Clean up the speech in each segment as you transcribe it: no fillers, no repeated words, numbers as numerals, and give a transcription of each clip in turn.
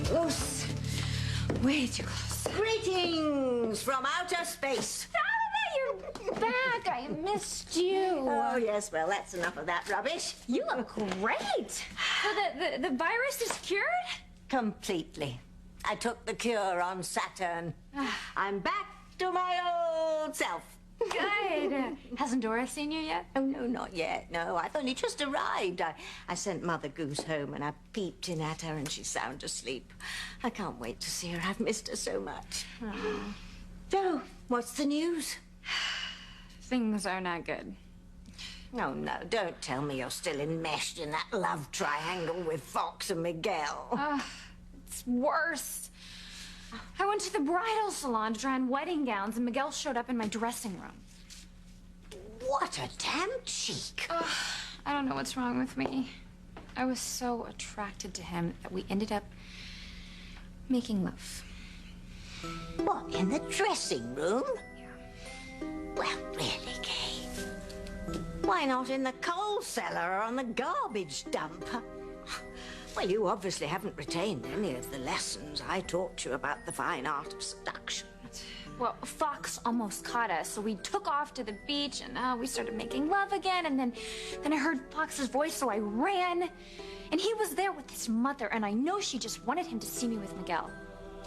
Close. Way too close. Greetings from outer space. You're back. I missed you. Oh, yes. Well, that's enough of that rubbish. You look great. So the virus is cured? Completely. I took the cure on Saturn. I'm back to my old self. Good. Hasn't Dora seen you yet? Oh, no, not yet. No, I've only just arrived. I sent Mother Goose home and I peeped in at her and she's sound asleep. I can't wait to see her. I've missed her so much. So, what's the news? Things are not good. Oh, no, don't tell me you're still enmeshed in that love triangle with Fox and Miguel. It's worse. I went to the bridal salon to try on wedding gowns, and Miguel showed up in my dressing room. What a damn cheek. I don't know what's wrong with me. I was so attracted to him that we ended up making love. What, in the dressing room? Yeah. Well, really, Kay. Why not in the coal cellar or on the garbage dump? Well, you obviously haven't retained any of the lessons I taught you about the fine art of seduction. Well, Fox almost caught us, so we took off to the beach, and we started making love again, and then I heard Fox's voice, so I ran. And he was there with his mother, and I know she just wanted him to see me with Miguel.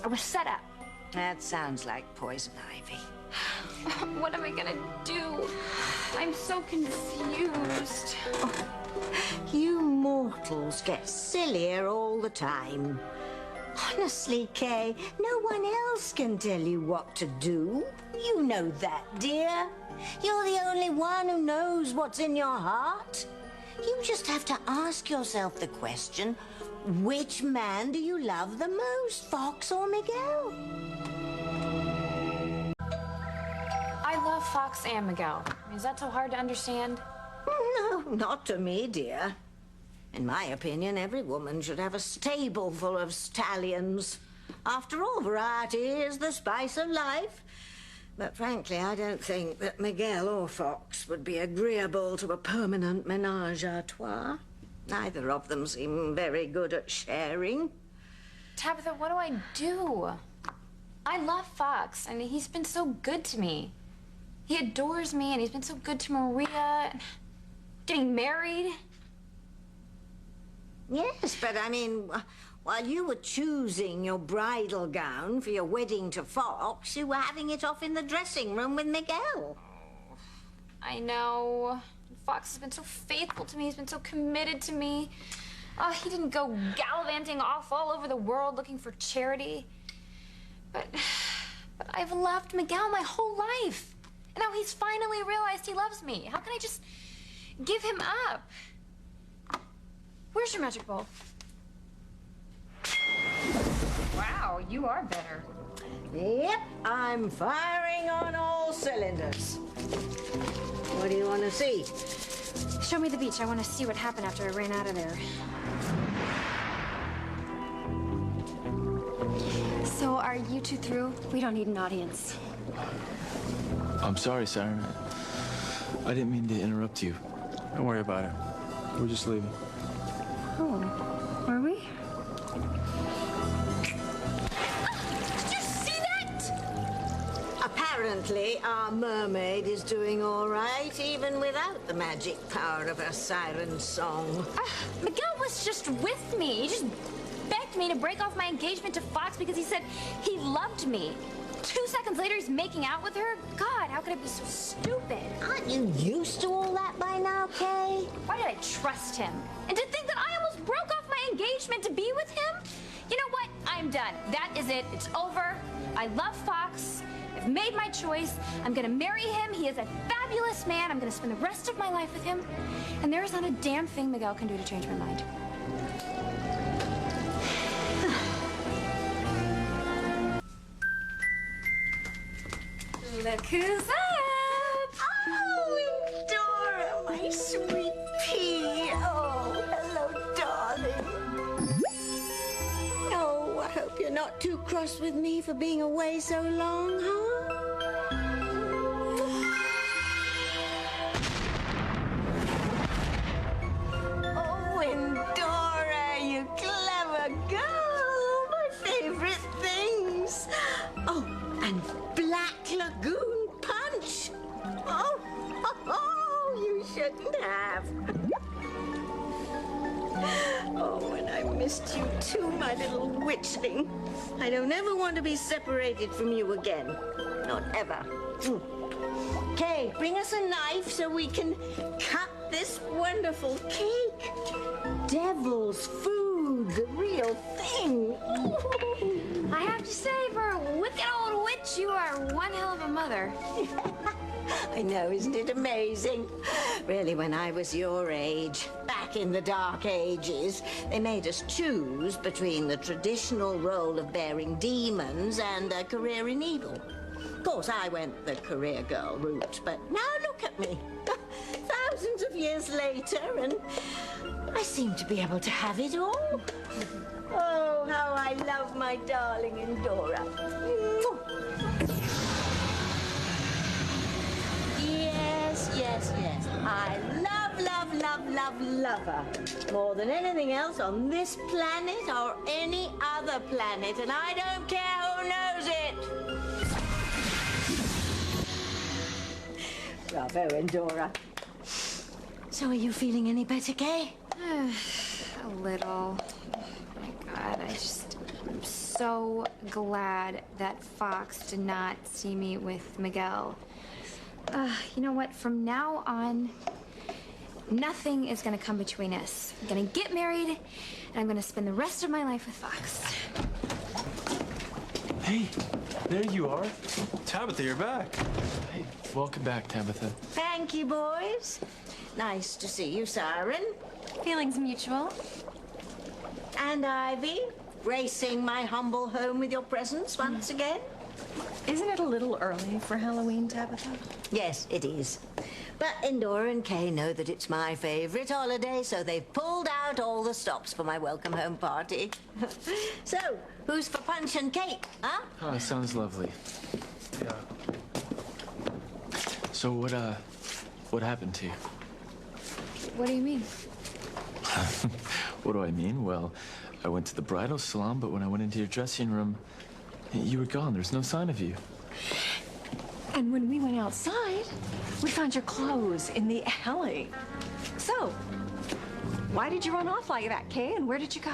I was set up. That sounds like poison ivy. What am I gonna do? I'm so confused. You mortals get sillier all the time. Honestly, Kay, no one else can tell you what to do. You know that, dear. You're the only one who knows what's in your heart. You just have to ask yourself the question, which man do you love the most, Fox or Miguel? I love Fox and Miguel. Is that so hard to understand? No, not to me, dear. In my opinion, every woman should have a stable full of stallions. After all, variety is the spice of life. But frankly, I don't think that Miguel or Fox would be agreeable to a permanent ménage à trois. Neither of them seem very good at sharing. Tabitha, what do I do? I love Fox, and he's been so good to me. He adores me, and he's been so good to Maria. Getting married. Yes, but I mean, while you were choosing your bridal gown for your wedding to Fox, you were having it off in the dressing room with Miguel. I know. Fox has been so faithful to me. He's been so committed to me. Oh, he didn't go gallivanting off all over the world looking for charity. But I've loved Miguel my whole life. And now he's finally realized he loves me. How can I just give him up? Where's your magic ball? Wow, you are better. Yep, I'm firing on all cylinders. What do you want to see? Show me the beach. I want to see what happened after I ran out of there. So, are you two through? We don't need an audience. I'm sorry, Siren. I didn't mean to interrupt you. Don't worry about it. We're just leaving. Oh, are we? Did you see that? Apparently, our mermaid is doing all right, even without the magic power of her siren song. Miguel was just with me. He just begged me to break off my engagement to Fox because he said he loved me. 2 seconds later, he's making out with her? God, how could I be so stupid? Aren't you used to all that by now, Kay? Why did I trust him? And to think that I almost broke off my engagement to be with him? You know what? I'm done. That is it. It's over. I love Fox. I've made my choice. I'm gonna marry him. He is a fabulous man. I'm gonna spend the rest of my life with him. And there is not a damn thing Miguel can do to change my mind. Look who's up! Oh, Dora, my sweet pea. Oh, hello, darling. Oh, I hope you're not too cross with me for being away so long, huh? Oh, and Dora, you clever girl. My missed you too, my little witchling. I don't ever want to be separated from you again. Not ever. Kay, bring us a knife so we can cut this wonderful cake. Devil's food, the real thing. I have to say, for a wicked old witch, you are one hell of a mother. I know, isn't it amazing? Really, when I was your age, back in the Dark Ages, they made us choose between the traditional role of bearing demons and a career in evil. Of course, I went the career girl route, but now look at me. Thousands of years later, and I seem to be able to have it all. Oh, how I love my darling Endora. Yes. I love her. More than anything else on this planet or any other planet, and I don't care who knows it. Bravo, Endora. So are you feeling any better, Kay? A little. Oh my God, I'm so glad that Fox did not see me with Miguel. You know what? From now on, nothing is gonna come between us. I'm gonna get married, and I'm gonna spend the rest of my life with Fox. Hey, there you are. Tabitha, you're back. Hey, welcome back, Tabitha. Thank you, boys. Nice to see you, Siren. Feelings mutual. And Ivy, gracing my humble home with your presence once again. Isn't it a little early for Halloween, Tabitha? Yes, it is. But Endora and Kay know that it's my favorite holiday, so they've pulled out all the stops for my welcome home party. So, who's for punch and cake, huh? Oh, sounds lovely. Yeah. So what happened to you? What do you mean? What do I mean? Well, I went to the bridal salon, but when I went into your dressing room, you were gone. There's no sign of you. And when we went outside, we found your clothes in the alley. So, why did you run off like that, Kay? And where did you go?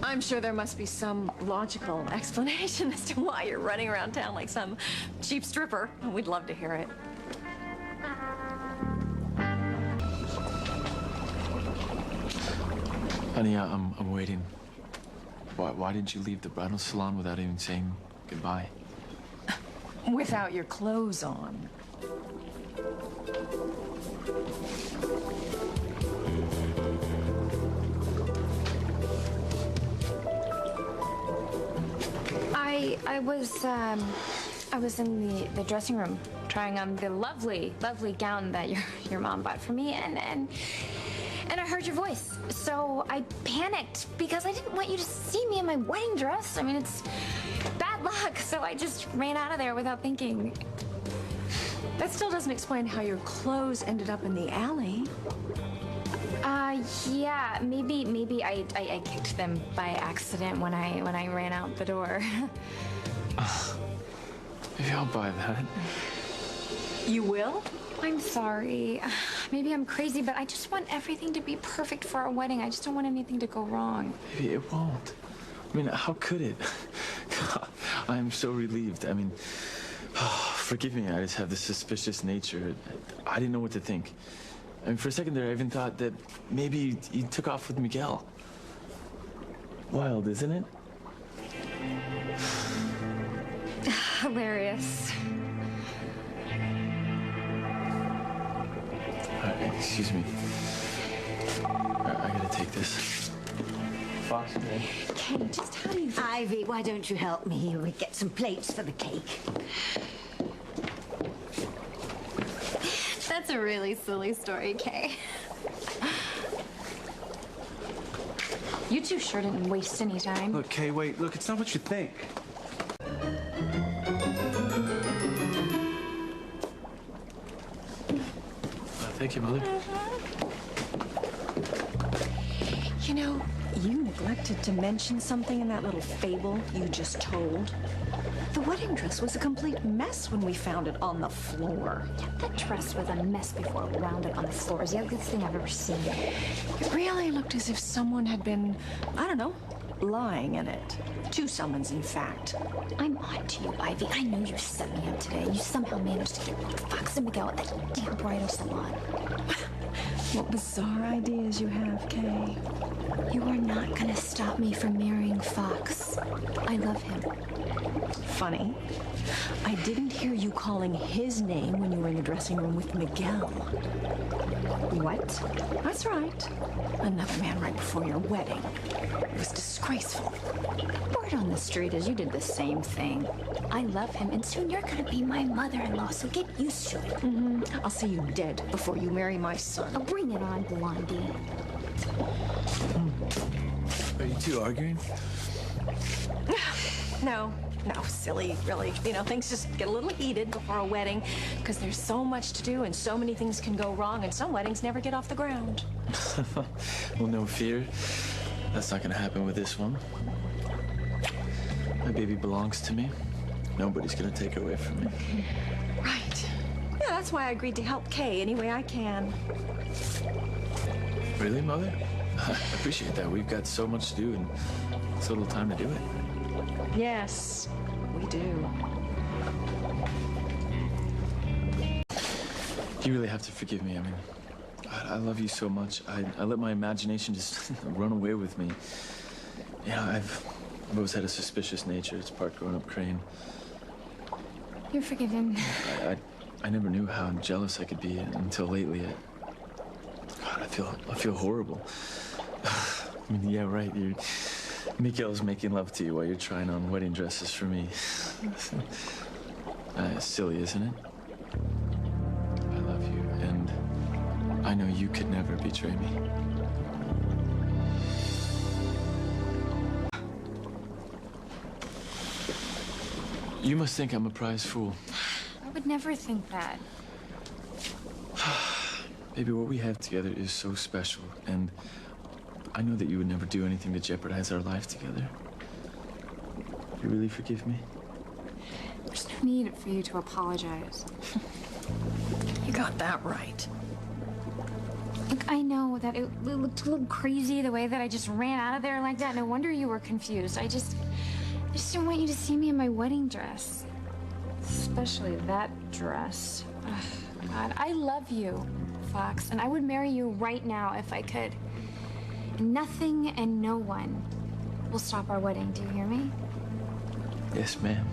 I'm sure there must be some logical explanation as to why you're running around town like some cheap stripper. We'd love to hear it. Honey, I'm waiting. Why did you leave the bridal salon without even saying goodbye? Without your clothes on. I was in the dressing room trying on the lovely gown that your mom bought for me, and I heard your voice. So I panicked because I didn't want you to see me in my wedding dress. I mean, it's bad luck, so I just ran out of there without thinking. That still doesn't explain how your clothes ended up in the alley. Yeah, maybe I kicked them by accident when I ran out the door. Maybe I'll buy that. You will? I'm sorry. Maybe I'm crazy, but I just want everything to be perfect for our wedding. I just don't want anything to go wrong. Maybe it won't. I mean, how could it? I'm so relieved. I mean, forgive me, I just have this suspicious nature. I didn't know what to think. I mean, for a second there, I even thought that maybe you took off with Miguel. Wild, isn't it? Hilarious. Excuse me. I gotta take this. Fox, okay? Kay, just how do you... Ivy, why don't you help me? We get some plates for the cake. That's a really silly story, Kay. You two sure didn't waste any time. Look, Kay, wait. Look, it's not what you think. Thank you, Mother. You know, you neglected to mention something in that little fable you just told. The wedding dress was a complete mess when we found it on the floor. That dress was a mess before it wound up on the floor. It's the ugliest thing I've ever seen. It really looked as if someone had been, I don't know, lying in it. 2 summons, in fact. I'm on to you, Ivy. I know you set me up today. You somehow managed to get Fox and Miguel at that damn bridal salon. What bizarre ideas you have, Kay. You are not gonna stop me from marrying Fox. I love him. Funny. I didn't hear you calling his name when you were in the dressing room with Miguel. What? That's right. Another man right before your wedding. It was disgraceful. Word on the street is you did the same thing. I love him, and soon you're gonna be my mother-in-law, so get used to it. I'll see you dead before you marry my son. Oh, bring it on, Blondie. Are you two arguing? No, silly, really. You know, things just get a little heated before a wedding because there's so much to do and so many things can go wrong, and some weddings never get off the ground. Well, no fear. That's not gonna happen with this one. My baby belongs to me. Nobody's gonna take her away from me. Right. Yeah, that's why I agreed to help Kay any way I can. Really, Mother? I appreciate that. We've got so much to do and so little time to do it. Yes, we do. You really have to forgive me. I mean, I love you so much. I let my imagination just run away with me. You know, I've always had a suspicious nature. It's part growing up Crane. You're forgiven. I never knew how jealous I could be until lately. God, I feel horrible. I mean, yeah, right. Miguel's making love to you while you're trying on wedding dresses for me. Silly, isn't it? I love you, and I know you could never betray me. You must think I'm a prize fool. I would never think that. Baby, what we have together is so special, and I know that you would never do anything to jeopardize our life together. You really forgive me? There's no need for you to apologize. You got that right. Look, I know that it looked a little crazy the way that I just ran out of there like that. No wonder you were confused. I just didn't want you to see me in my wedding dress. Especially that dress. Ugh, God, I love you, Fox, and I would marry you right now if I could. And nothing and no one will stop our wedding. Do you hear me? Yes, ma'am.